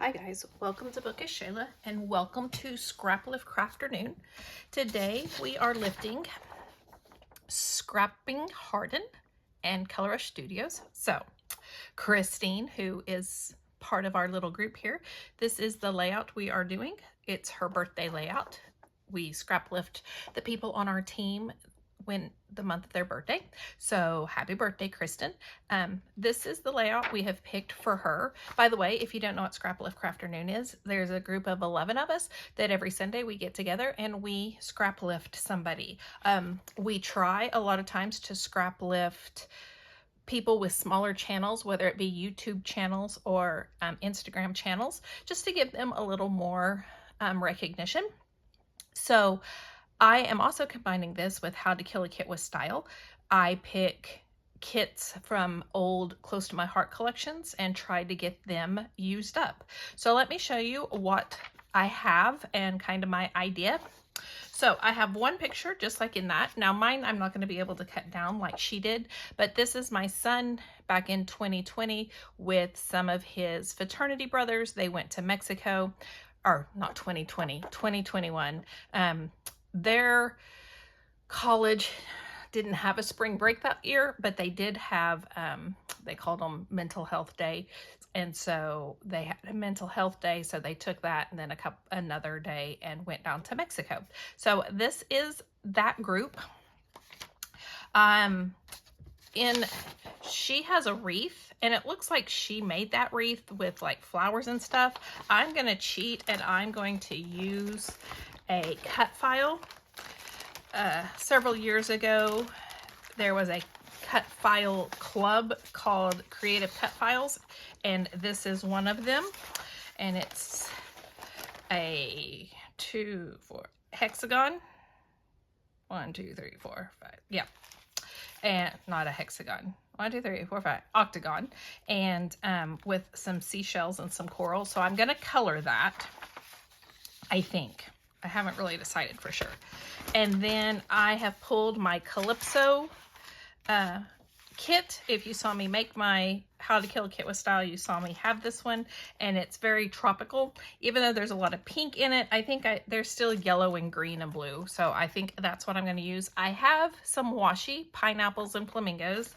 Hi guys, welcome to Bookish Shala and welcome to Scraplift Crafternoon. Today we are lifting Scrapping Hardin and Color Rush Studios. So Kristen, who is part of our little group here, this is the layout we are doing. It's her birthday layout. We scrap lift the people on our team when the month of their birthday. So happy birthday, Kristen. This is the layout we have picked for her. By the way, if you don't know what Scraplift Crafternoon is, there's a group of 11 of us that every Sunday we get together and we scrap lift somebody. We try a lot of times to scrap lift people with smaller channels, whether it be YouTube channels or Instagram channels, just to give them a little more recognition. So I am also combining this with How to Kill a Kit with Style. I pick kits from old Close to My Heart collections and try to get them used up. So let me show you what I have and kind of my idea. So I have one picture just like in that. Now mine I'm not going to be able to cut down like she did, but this is my son back in 2020 with some of his fraternity brothers. They went to Mexico, or not 2020, 2021. Their college didn't have a spring break that year, but they did have, they called them mental health day. And so they had a mental health day. So they took that and then another day and went down to Mexico. So this is that group. She has a wreath and it looks like she made that wreath with like flowers and stuff. I'm going to cheat and I'm going to use a cut file. Several years ago, there was a cut file club called Creative Cut Files, and this is one of them. And it's a 2-4 hexagon. 1, 2, 3, 4, 5. Yeah, and not a hexagon. 1, 2, 3, 4, 5 octagon, and with some seashells and some coral. So I'm gonna color that, I think. I haven't really decided for sure. And then I have pulled my Calypso kit. If you saw me make my How to Kill a Kit with Style, you saw me have this one, and it's very tropical. Even though there's a lot of pink in it, I think there's still yellow and green and blue. So I think that's what I'm going to use. I have some washi, pineapples and flamingos.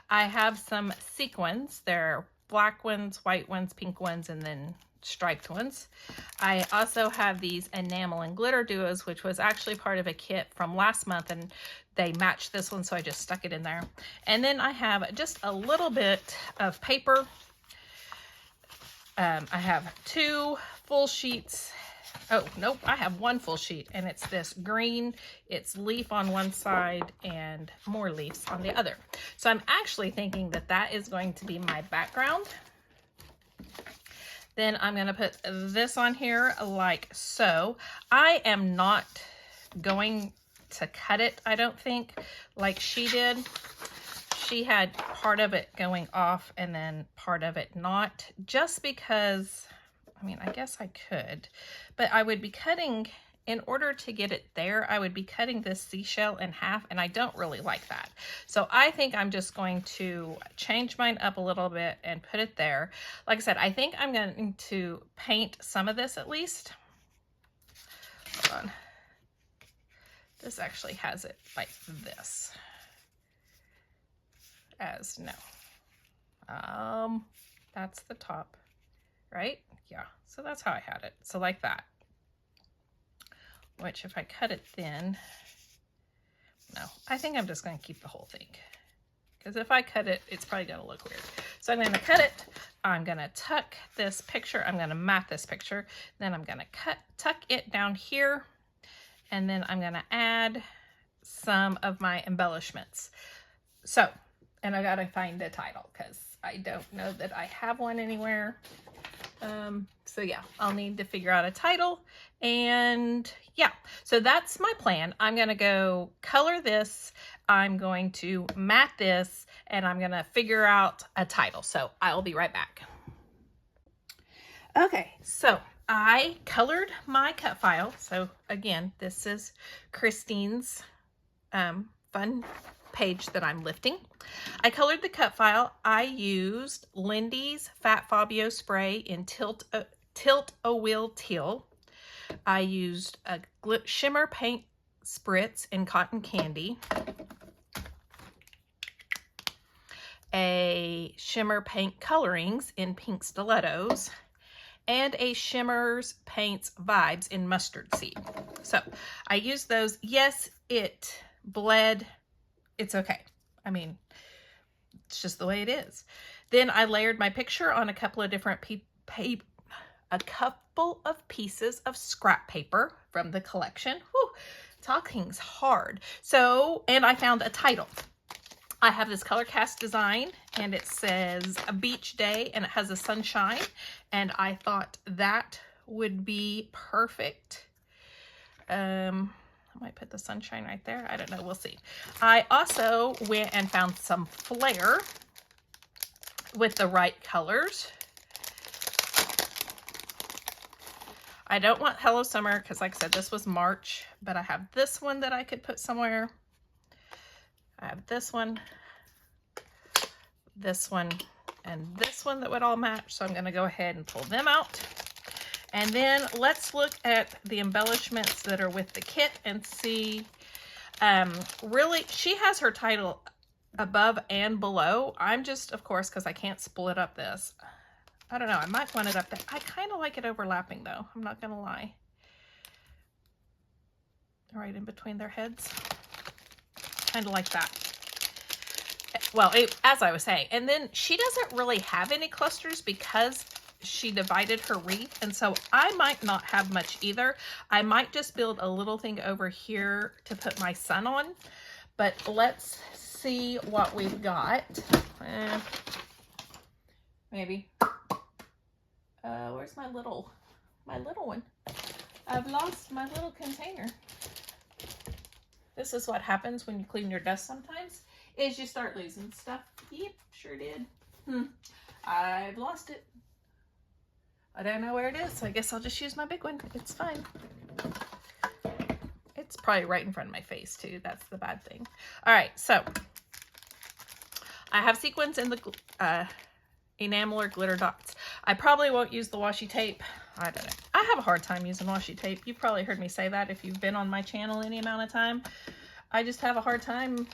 I have some sequins. They're black ones, white ones, pink ones, and then striped ones. I also have these enamel and glitter duos, which was actually part of a kit from last month, and they matched this one, so I just stuck it in there. And then I have just a little bit of paper. I have 2 full sheets. Oh, nope, I have 1 full sheet, and it's this green. It's leaf on one side and more leaves on the other. So I'm actually thinking that that is going to be my background. Then I'm going to put this on here like so. I am not going to cut it, I don't think, like she did. She had part of it going off and then part of it not, just because, I mean, I guess I could, but I would be cutting, in order to get it there, I would be cutting this seashell in half, and I don't really like that. So I think I'm just going to change mine up a little bit and put it there. Like I said, I think I'm going to paint some of this at least. Hold on. This actually has it like this. As no. That's the top, right? Yeah, so that's how I had it. So like that. Which if I cut it thin, no, I think I'm just going to keep the whole thing. Because if I cut it, it's probably going to look weird. So I'm going to cut it. I'm going to tuck this picture. I'm going to mat this picture. Then I'm going to tuck it down here. And then I'm going to add some of my embellishments. So, and I got to find a title because I don't know that I have one anywhere. So yeah, I'll need to figure out a title, and yeah, so that's my plan. I'm going to go color this. I'm going to mat this, and I'm going to figure out a title. So I'll be right back. Okay, so I colored my cut file. So again, this is Christine's fun page that I'm lifting. I colored the cut file. I used Lindy's Fat Fabio spray in Tilt Tilt-A-Wheel Teal. I used a shimmer paint spritz in Cotton Candy, a shimmer paint colorings in Pink Stilettos, and a Shimmers Paints Vibes in Mustard Seed. So I used those. Yes, it bled. It's okay. I mean, it's just the way it is. Then I layered my picture on a couple of different pieces of scrap paper from the collection. Whew, talking's hard. So, and I found a title. I have this color cast design and it says a beach day and it has a sunshine, and I thought that would be perfect. I might put the sunshine right there. I don't know. We'll see. I also went and found some flair with the right colors. I don't want Hello Summer because, like I said, this was March, but I have this one that I could put somewhere. I have this one, and this one that would all match. So I'm going to go ahead and pull them out. And then let's look at the embellishments that are with the kit and see. Really, she has her title above and below. I'm just, of course, because I can't split up this. I don't know. I might want it up there. I kind of like it overlapping, though. I'm not going to lie. Right in between their heads. Kind of like that. Well, as I was saying. And then she doesn't really have any clusters because she divided her wreath. And so I might not have much either. I might just build a little thing over here to put my sun on. But let's see what we've got. Maybe. Where's my little one? I've lost my little container. This is what happens when you clean your desk sometimes, is you start losing stuff. Yep, sure did. I've lost it. I don't know where it is, so I guess I'll just use my big one. It's fine. It's probably right in front of my face too. That's the bad thing. All right, so I have sequins in the enamel or glitter dots. I probably won't use the washi tape. I don't know. I have a hard time using washi tape. You've probably heard me say that if you've been on my channel any amount of time. I just have a hard time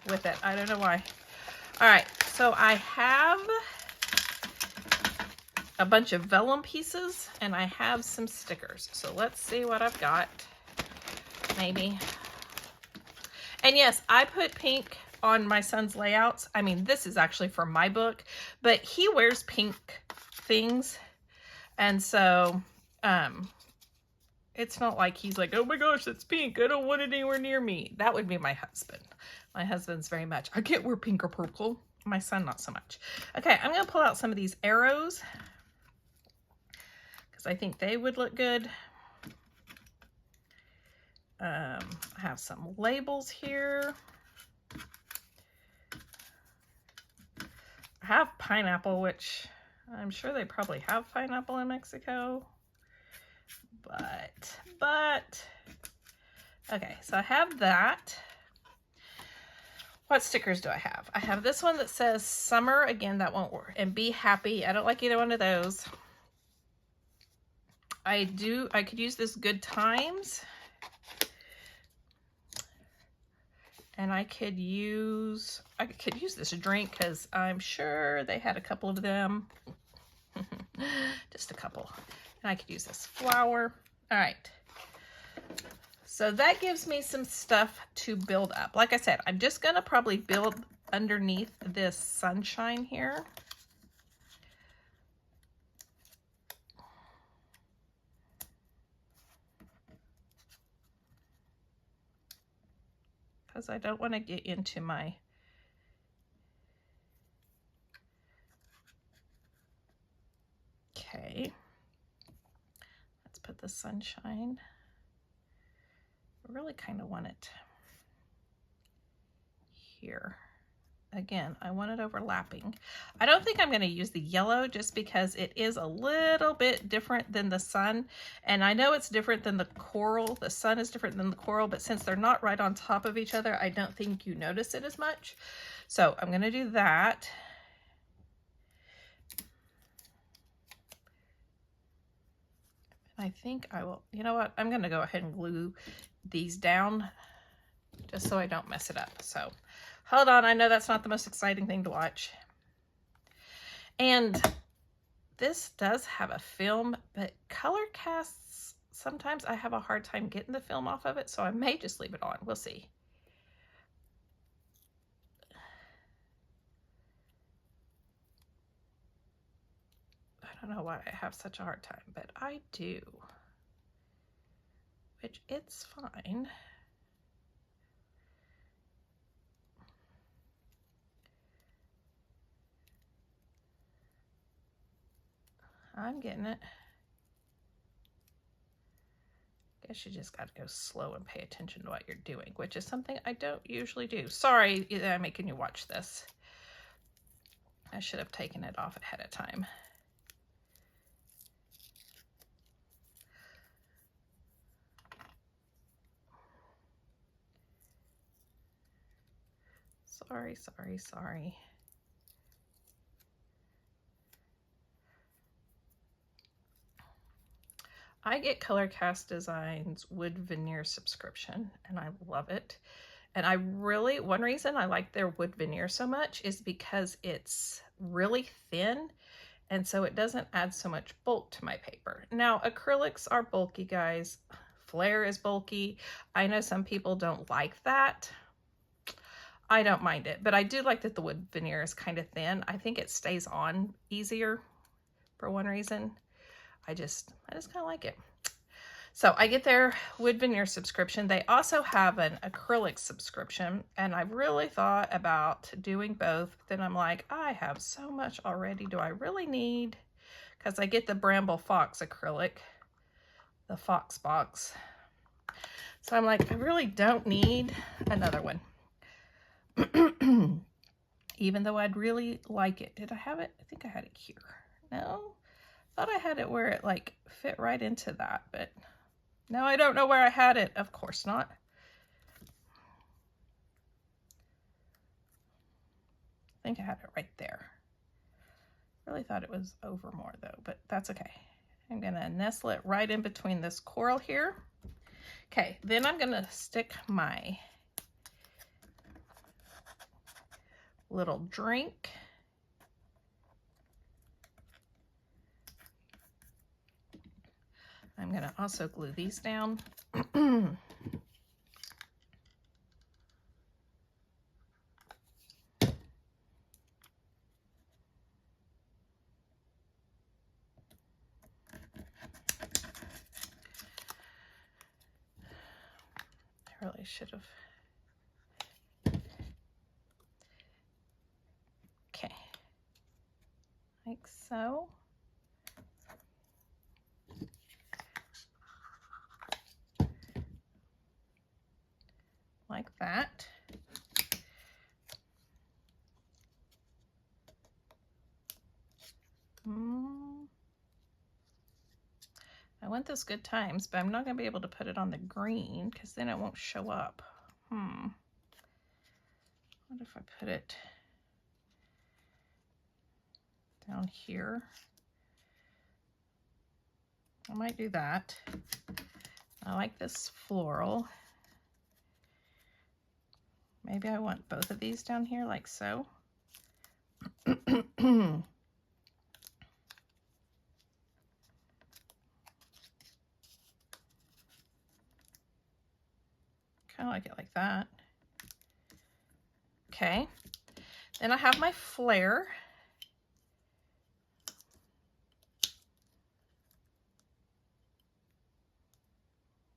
with it. I don't know why. All right, so I have a bunch of vellum pieces and I have some stickers. So let's see what I've got. Maybe. And yes, I put pink on my son's layouts. I mean, this is actually for my book, but he wears pink things. And so, it's not like he's like, oh my gosh, that's pink. I don't want it anywhere near me. That would be my husband. My husband's very much, I can't wear pink or purple. My son, not so much. Okay, I'm going to pull out some of these arrows because I think they would look good. I have some labels here. I have pineapple, which I'm sure they probably have pineapple in Mexico. But, okay, so I have that. What stickers do I have? I have this one that says summer. Again, that won't work. And be happy. I don't like either one of those. I could use this good times. And I could use this drink because I'm sure they had a couple of them. Just a couple. And I could use this flower. All right. So that gives me some stuff to build up. Like I said, I'm just going to probably build underneath this sunshine here. Because I don't want to get into my okay. Let's put the sunshine. I really kind of want it here. Again, I want it overlapping. I don't think I'm going to use the yellow just because it is a little bit different than the sun. And I know it's different than the coral. The sun is different than the coral, but since they're not right on top of each other, I don't think you notice it as much. So I'm going to do that. I think I will, you know what? I'm going to go ahead and glue these down just so I don't mess it up. So hold on. I know that's not the most exciting thing to watch. And this does have a film, but color casts, sometimes I have a hard time getting the film off of it. So I may just leave it on. We'll see. I don't know why I have such a hard time, but I do. Which it's fine. I'm getting it. Guess you just got to go slow and pay attention to what you're doing, which is something I don't usually do. Sorry that I'm making you watch this. I should have taken it off ahead of time. Sorry, sorry, sorry. I get Color Cast Designs wood veneer subscription, and I love it. And I really, one reason I like their wood veneer so much is because it's really thin, and so it doesn't add so much bulk to my paper. Now, acrylics are bulky, guys. Flare is bulky. I know some people don't like that. I don't mind it, but I do like that the wood veneer is kind of thin. I think it stays on easier for one reason. I just kind of like it. So I get their wood veneer subscription. They also have an acrylic subscription, and I've really thought about doing both. But then I'm like, I have so much already. Do I really need? Because I get the Bramble Fox acrylic, the Fox box. So I'm like, I really don't need another one. Even though I'd really like it. Did I have it? I think I had it here. No? Thought I had it where it like fit right into that, but now I don't know where I had it. Of course not. I think I had it right there. Really thought it was over more though, but that's okay. I'm gonna nestle it right in between this coral here. Okay, then I'm gonna stick my little drink. I'm gonna also glue these down. I really should have. Okay, like so. Like that. I want this good times, but I'm not going to be able to put it on the green because then it won't show up. What if I put it down here? I might do that. I like this floral. Maybe I want both of these down here like so. Kind of like it like that. Okay. Then I have my flare.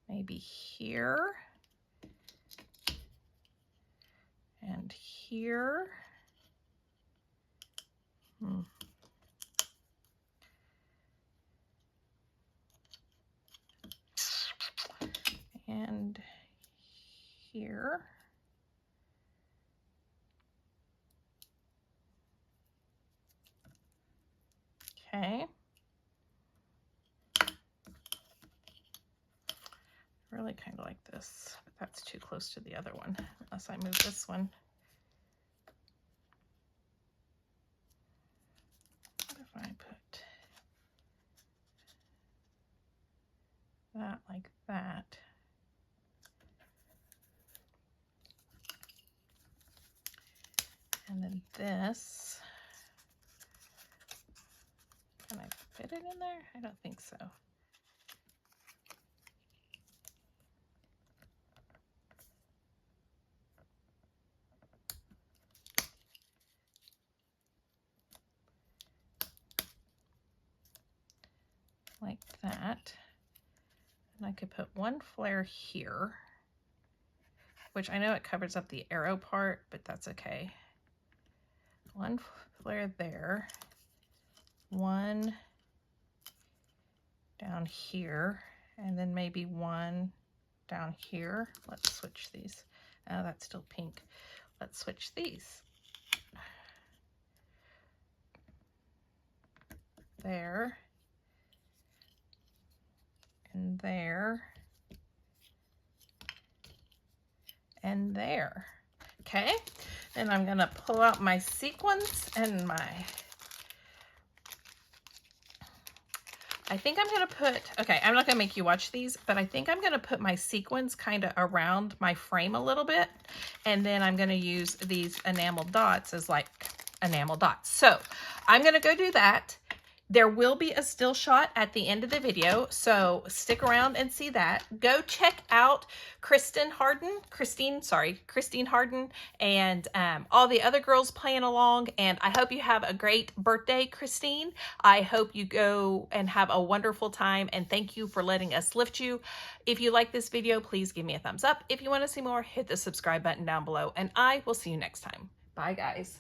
Maybe here. And here. And here. Okay. Really kind of like this, but that's too close to the other one, unless I move this one. What if I put that like that. And then this, can I fit it in there? I don't think so. Like that. And I could put one flare here, which I know it covers up the arrow part, but that's okay. One flare there, one down here, and then maybe one down here. Let's switch these. Oh, that's still pink. Let's switch these. There. And there. And there. Okay. Then I'm going to pull out my sequins and I think I'm going to put, okay, I'm not going to make you watch these, but I think I'm going to put my sequins kind of around my frame a little bit. And then I'm going to use these enamel dots as like enamel dots. So I'm going to go do that. There will be a still shot at the end of the video, so stick around and see that. Go check out Kristen Harden, and all the other girls playing along, and I hope you have a great birthday, Christine. I hope you go and have a wonderful time, and thank you for letting us lift you. If you like this video, please give me a thumbs up. If you want to see more, hit the subscribe button down below, and I will see you next time. Bye, guys.